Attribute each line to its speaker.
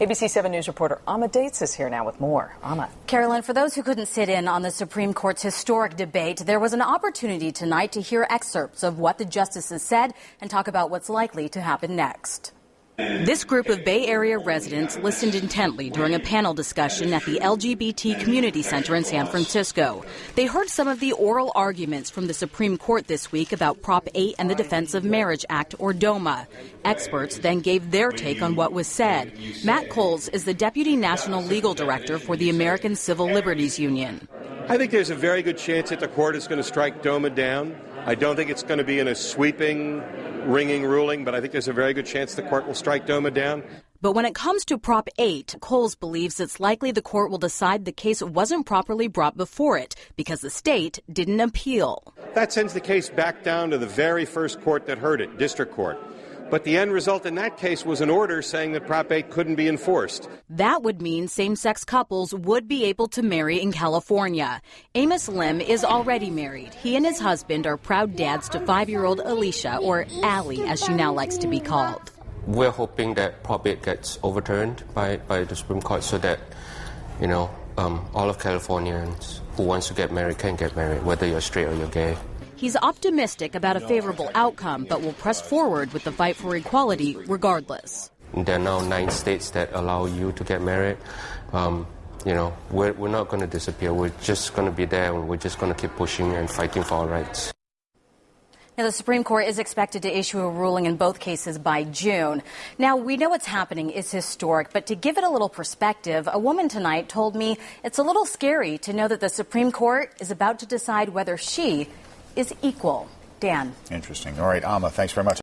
Speaker 1: ABC 7 News reporter Amma Dates is here now with more. Amma.
Speaker 2: Carolyn, for those who couldn't sit in on the Supreme Court's historic debate, there was an opportunity tonight to hear excerpts of what the justices said and talk about what's likely to happen next. This group of Bay Area residents listened intently during a panel discussion at the LGBT Community Center in San Francisco. They heard some of the oral arguments from the Supreme Court this week about Prop 8 and the Defense of Marriage Act, or DOMA. Experts then gave their take on what was said. Matt Coles is the Deputy National Legal Director for the American Civil Liberties Union.
Speaker 3: I think there's a very good chance that the court is going to strike DOMA down. I don't think it's going to be in a sweeping, ringing ruling, but I think there's a very good chance the court will strike DOMA down.
Speaker 2: But when it comes to Prop 8, Coles believes it's likely the court will decide the case wasn't properly brought before it because the state didn't appeal.
Speaker 3: That sends the case back down to the very first court that heard it, district court. But the end result in that case was an order saying that Prop 8 couldn't be enforced.
Speaker 2: That would mean same-sex couples would be able to marry in California. Amos Lim is already married. He and his husband are proud dads to 5-year-old Alicia, or Allie, as she now likes to be called.
Speaker 4: We're hoping that Prop 8 gets overturned by the Supreme Court so that, all of Californians who wants to get married can get married, whether you're straight or you're gay.
Speaker 2: He's optimistic about a favorable outcome, but will press forward with the fight for equality regardless.
Speaker 4: There are now 9 states that allow you to get married. We're not going to disappear. We're just going to be there, and we're just going to keep pushing and fighting for our rights.
Speaker 2: Now, the Supreme Court is expected to issue a ruling in both cases by June. Now, we know what's happening is historic, but to give it a little perspective, a woman tonight told me it's a little scary to know that the Supreme Court is about to decide whether she is equal. Dan.
Speaker 5: Interesting. All right, Amma, thanks very much.